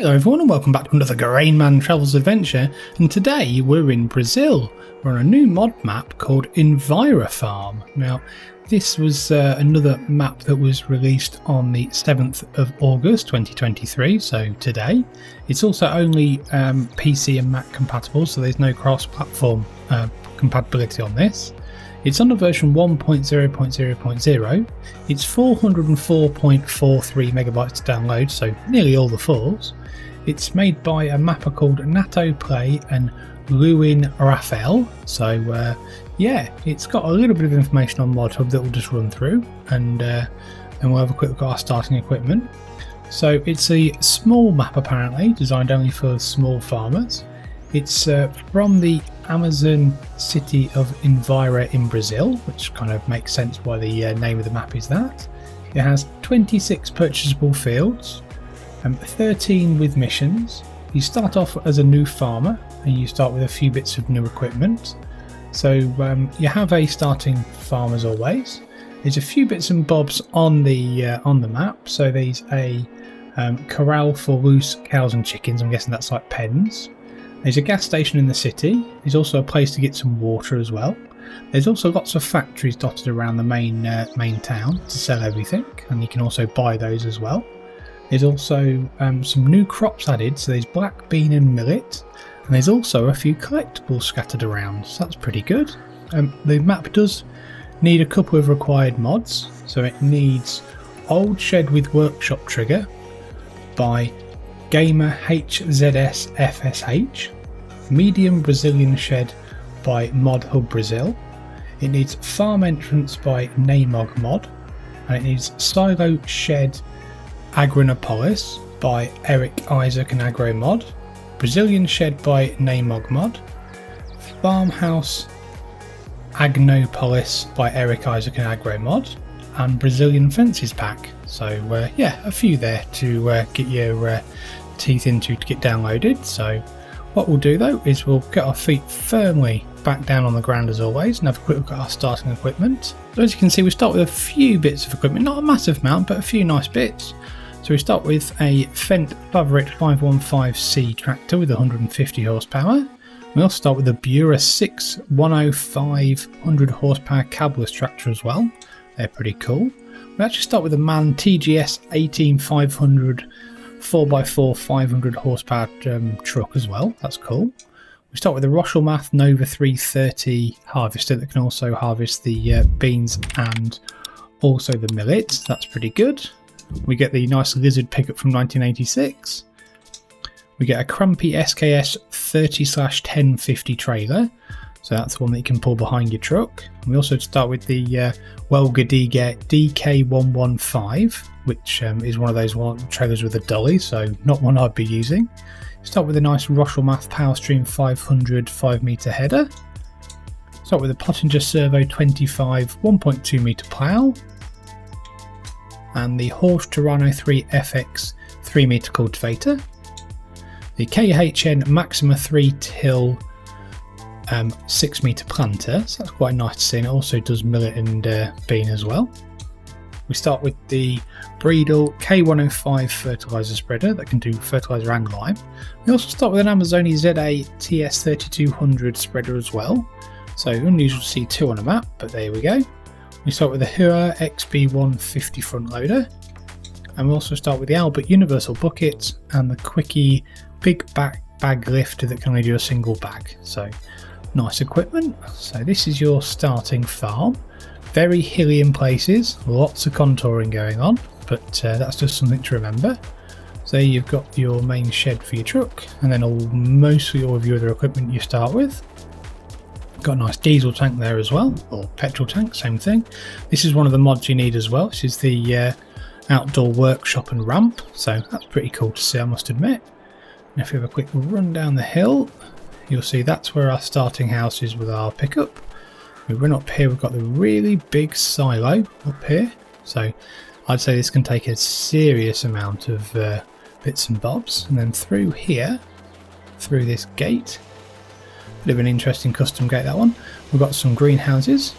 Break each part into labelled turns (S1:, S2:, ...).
S1: Hello everyone and welcome back to another Grainman Travels Adventure, and today we're in Brazil. We're on a new mod map called Envira Farm. Now this was another map that was released on the 7th of August 2023, so today. It's also only PC and Mac compatible, so there's no cross-platform compatibility on this. It's on the version 1.0.0.0. It's 404.43 megabytes to download, so nearly all the 4s. It's made by a mapper called Natto Play Luan Rafael. So yeah, it's got a little bit of information on Modhub that we'll just run through, and we'll have a quick look at our starting equipment. So it's a small map apparently, designed only for small farmers. It's from the Amazon city of Envira in Brazil, which kind of makes sense why the name of the map is that. It has 26 purchasable fields, 13 with missions. You start off as a new farmer and you start with a few bits of new equipment. So you have a starting farm as always. There's a few bits and bobs on the map. So there's a corral for loose cows and chickens. I'm guessing that's like pens. There's a gas station in the city. There's also a place to get some water as well. There's also lots of factories dotted around the main town to sell everything, and you can also buy those as well. There's also some new crops added, so there's black bean and millet, and there's also a few collectibles scattered around, so that's pretty good. The map does need a couple of required mods, so it needs Old Shed with Workshop Trigger by gamerhzsFSH, Medium Brazilian Shed by Modhub Brazil. It needs Farm Entrance by naimog mod, and it needs Silo Shed Agronopolis by Erik, Isac and Agro mod, Brazilian Shed by naimog mod, Farmhouse Agronopolis by Erik, Isac and Agro mod, and Brazilian Fences pack. So yeah, a few there to get your teeth into to get downloaded. So what we'll do though is we'll get our feet firmly back down on the ground as always and have a quick look at our starting equipment. So as you can see, we start with a few bits of equipment, not a massive amount but a few nice bits. So we start with a Fendt Favorite 515C tractor with 150 horsepower. We also start with a Bura 6 105 100 horsepower cabless tractor as well. They're pretty cool. We actually start with a MAN TGS 18500 4x4 500 horsepower truck as well. That's cool. We start with the Roshelmath Nova 330 harvester that can also harvest the beans and also the millet. That's pretty good. We get the nice Lizard pickup from 1986. We get a Crampy SKS 30/1050 trailer. So that's the one that you can pull behind your truck. We also start with the Welga DK115, which is one of those trailers with a dolly, so not one I'd be using. Start with a nice Roshelmath Powerstream 500 5-metre header. Start with a Pottinger Servo 25 1.2 metre plough. And the Horse Tyranno 3 FX 3-metre cultivator. The KHN Maxima 3 till 6-metre planter, so that's quite nice to see, and it also does millet and bean as well. We start with the Breedle K105 fertiliser spreader that can do fertiliser and lime. We also start with an Amazoni ZA TS3200 spreader as well, so unusual to see two on a map, but there we go. We start with the Hura XB150 front loader, and we also start with the Albert Universal bucket and the Quickie big bag lifter that can only do a single bag. So nice equipment. So this is your starting farm. Very hilly in places, lots of contouring going on, but that's just something to remember. So you've got your main shed for your truck, and then mostly all of your other equipment you start with. Got a nice diesel tank there as well, or petrol tank, same thing. This is one of the mods you need as well. This is the outdoor workshop and ramp, so that's pretty cool to see, I must admit. And if we have a quick run down the hill, you'll see that's where our starting house is with our pickup. We run up here, we've got the really big silo up here, so I'd say this can take a serious amount of bits and bobs. And then through here, through this gate, bit of an interesting custom gate that one. We've got some greenhouses,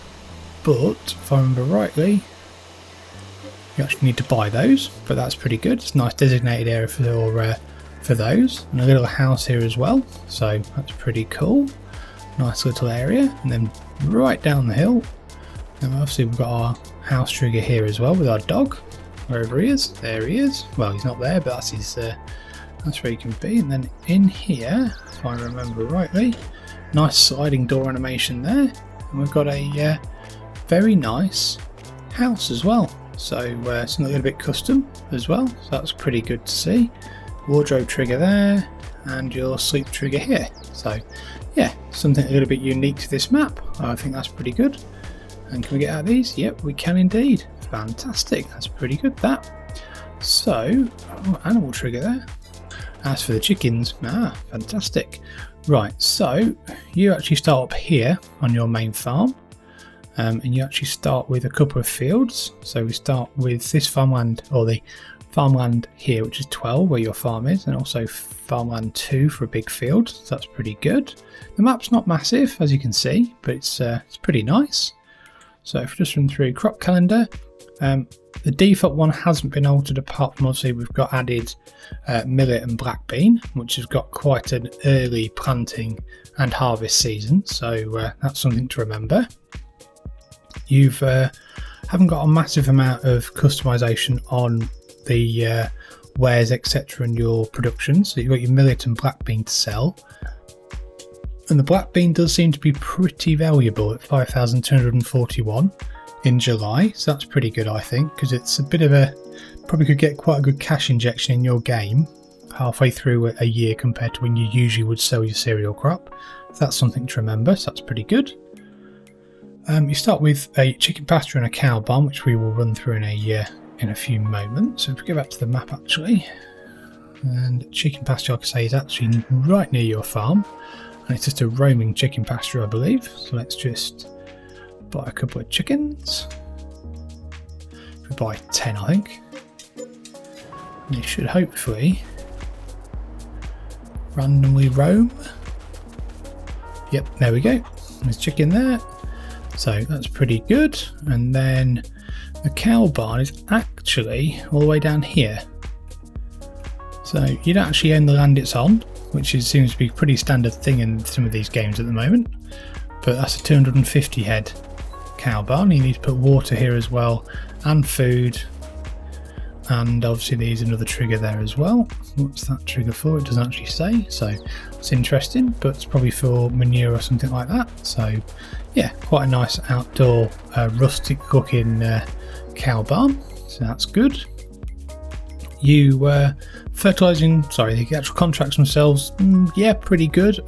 S1: but if I remember rightly, you actually need to buy those, but that's pretty good. It's a nice designated area for for those, and a little house here as well, so that's pretty cool. Nice little area. And then right down the hill, and obviously we've got our house trigger here as well with our dog, wherever he is. There he is. Well, he's not there, but that's his that's where he can be. And then in here, if I remember rightly, nice sliding door animation there, and we've got a very nice house as well, so something a little bit custom as well, so that's pretty good to see. Wardrobe trigger there, and your sleep trigger here, so yeah, something a little bit unique to this map. I think that's pretty good. And can we get out of these? Yep, we can indeed. Fantastic, that's pretty good, that. So animal trigger there. As for the chickens, fantastic. Right, so you actually start up here on your main farm, and you actually start with a couple of fields. So we start with this farmland, or the farmland here, which is 12 where your farm is, and also farmland 2 for a big field, so that's pretty good. The map's not massive, as you can see, but it's pretty nice. So if we just run through crop calendar, the default one hasn't been altered, apart from obviously we've got added millet and black bean, which has got quite an early planting and harvest season, so that's something to remember. You've haven't got a massive amount of customization on the wares, etc. in your production, so you've got your millet and black bean to sell, and the black bean does seem to be pretty valuable at 5,241 in July, so that's pretty good, I think, because it's a bit of a, probably could get quite a good cash injection in your game halfway through a year compared to when you usually would sell your cereal crop. So that's something to remember, so that's pretty good. You start with a chicken pasture and a cow barn, which we will run through in a few moments. So if we go back to the map actually, and chicken pasture, like I say, is actually right near your farm, and it's just a roaming chicken pasture, I believe. So let's just buy a couple of chickens. We buy 10, I think. And they should hopefully randomly roam. Yep, there we go. There's chicken there. So that's pretty good. And then the cow barn is actually all the way down here. So you don't actually own the land it's on, which seems to be a pretty standard thing in some of these games at the moment. But that's a 250 head cow barn. You need to put water here as well, and food, and obviously there's another trigger there as well. What's that trigger for? It doesn't actually say, so it's interesting, but it's probably for manure or something like that. So yeah, quite a nice outdoor rustic looking cow barn, so that's good. You fertilizing, sorry, the actual contracts themselves, yeah, pretty good.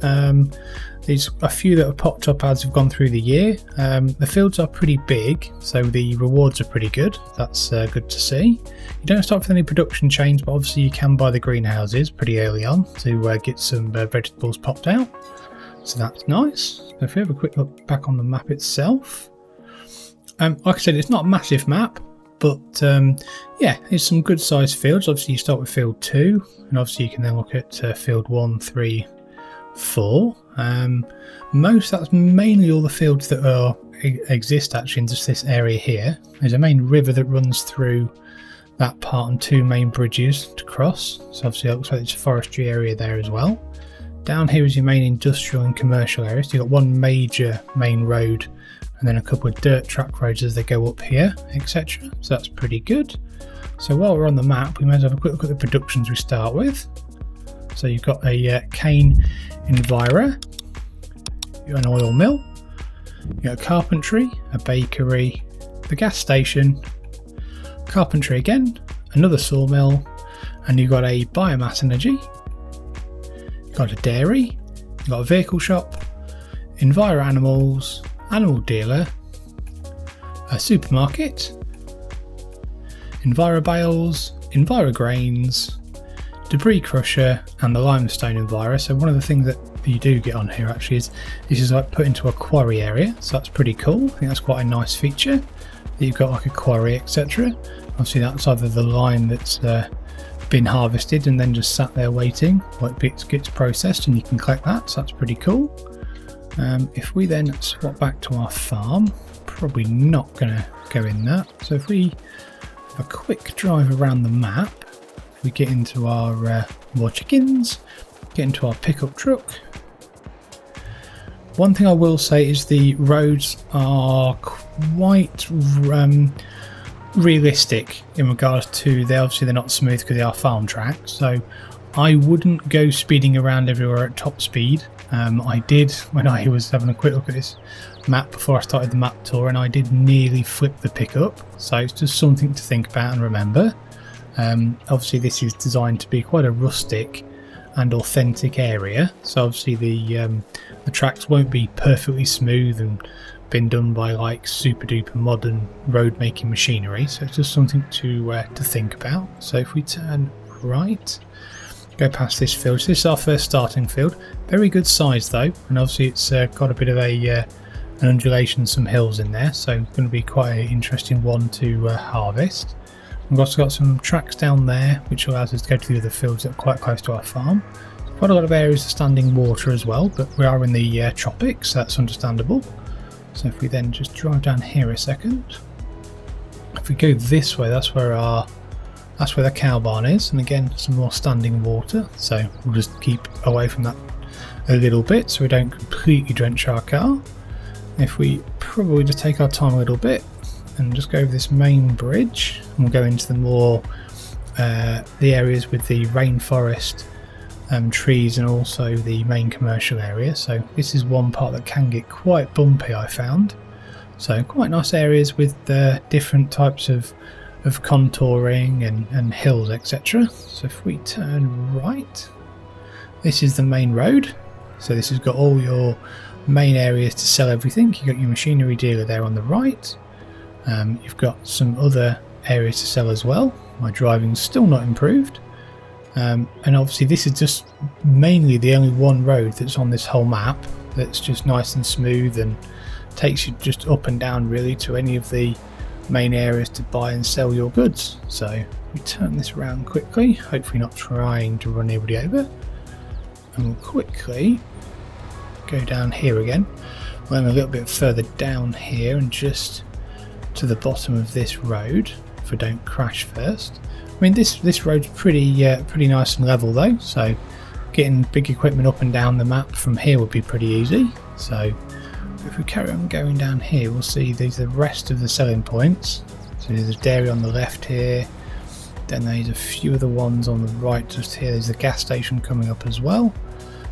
S1: There's a few that have popped up as we've gone through the year. The fields are pretty big, so the rewards are pretty good. That's good to see. You don't start with any production chains, but obviously you can buy the greenhouses pretty early on to get some vegetables popped out. So that's nice. So if we have a quick look back on the map itself, like I said, it's not a massive map, but yeah, there's some good sized fields. Obviously you start with field 2, and obviously you can then look at field 1, 3, 4. That's mainly all the fields that exist actually in just this area here. There's a main river that runs through that part and 2 main bridges to cross, so obviously it looks like it's a forestry area there as well. Down here is your main industrial and commercial area, so you've got one major main road and then a couple of dirt track roads as they go up here, etc. So that's pretty good. So while we're on the map, we might have a quick look at the productions we start with. So you've got a cane Envira, you've got an oil mill, you've got a carpentry, a bakery, the gas station, carpentry again, another sawmill, and you've got a biomass energy, you've got a dairy, you've got a vehicle shop, Envira animals, animal dealer, a supermarket, Envira bales, Envira grains, debris crusher, and the limestone Envira. So one of the things that you do get on here actually is this is like put into a quarry area, so that's pretty cool. I think that's quite a nice feature that you've got like a quarry, etc. Obviously that's either the line that's been harvested and then just sat there waiting while it gets processed, and you can collect that, so that's pretty cool. If we then swap back to our farm, probably not going to go in that, so if we have a quick drive around the map, we get into our more chickens, get into our pickup truck. One thing I will say is the roads are quite realistic in regards to, they're not smooth because they are farm tracks, so I wouldn't go speeding around everywhere at top speed. I did when I was having a quick look at this map before I started the map tour, and I did nearly flip the pickup, so it's just something to think about and remember. Obviously this is designed to be quite a rustic and authentic area, so obviously the tracks won't be perfectly smooth and been done by like super duper modern road making machinery, so it's just something to think about. So if we turn right, go past this field, so this is our first starting field, very good size though, and obviously it's got a bit of an undulation, some hills in there, so it's going to be quite an interesting one to harvest. We've also got some tracks down there which allows us to go to the other fields that are quite close to our farm. Quite a lot of areas of standing water as well, but we are in the tropics, so that's understandable. So if we then just drive down here a second, if we go this way, that's where the cow barn is, and again some more standing water, so we'll just keep away from that a little bit so we don't completely drench our car. If we probably just take our time a little bit and just go over this main bridge, and we'll go into the more the areas with the rainforest trees and also the main commercial area. So this is one part that can get quite bumpy, I found, so quite nice areas with different types of contouring and hills, etc. So if we turn right, this is the main road, so this has got all your main areas to sell everything. You've got your machinery dealer there on the right, you've got some other areas to sell as well. My driving's still not improved, and obviously this is just mainly the only one road that's on this whole map that's just nice and smooth and takes you just up and down really to any of the main areas to buy and sell your goods. So we turn this around quickly, hopefully not trying to run everybody over, and we'll quickly go down here again. We're a little bit further down here and just to the bottom of this road if we don't crash first. I mean this road's pretty nice and level though, so getting big equipment up and down the map from here would be pretty easy. So if we carry on going down here, we'll see these are the rest of the selling points. So there's a dairy on the left here, then there's a few of the ones on the right just here. There's a gas station coming up as well,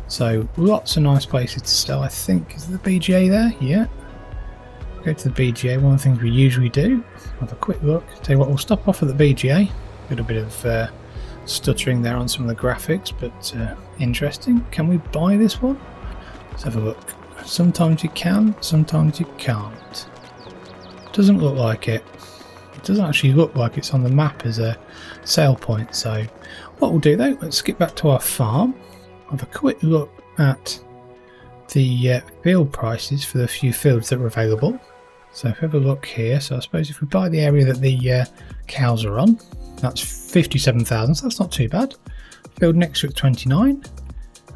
S1: so lots of nice places to sell. I think, is the BGA there? Yeah, go to the BGA. One of the things we usually do, have a quick look. Tell you what, we'll stop off at the BGA. A little bit of stuttering there on some of the graphics, but interesting. Can we buy this one? Let's have a look. Sometimes you can, sometimes you can't. Doesn't look like it. It doesn't actually look like it's on the map as a sale point. So what we'll do though, let's skip back to our farm, have a quick look at the field prices for the few fields that are available. So if we have a look here, so I suppose if we buy the area that the cows are on, that's 57,000, so that's not too bad. Field next to it 29,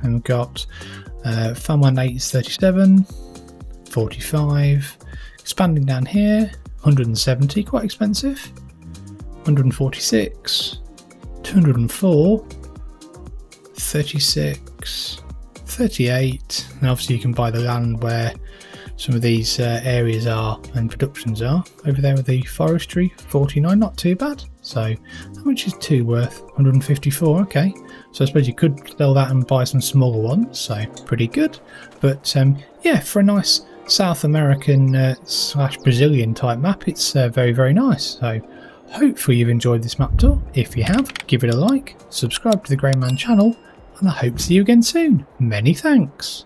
S1: and we've got farmland 8 is 37, 45, expanding down here 170, quite expensive, 146, 204, 36, 38, and obviously you can buy the land where some of these areas are and productions are. Over there with the forestry 49, not too bad. So how much is 2 worth? 154, okay. So I suppose you could sell that and buy some smaller ones, so pretty good. But yeah, for a nice South American slash Brazilian type map, it's very, very nice. So hopefully you've enjoyed this map tour. If you have, give it a like, subscribe to the Grainman channel, and I hope to see you again soon. Many thanks.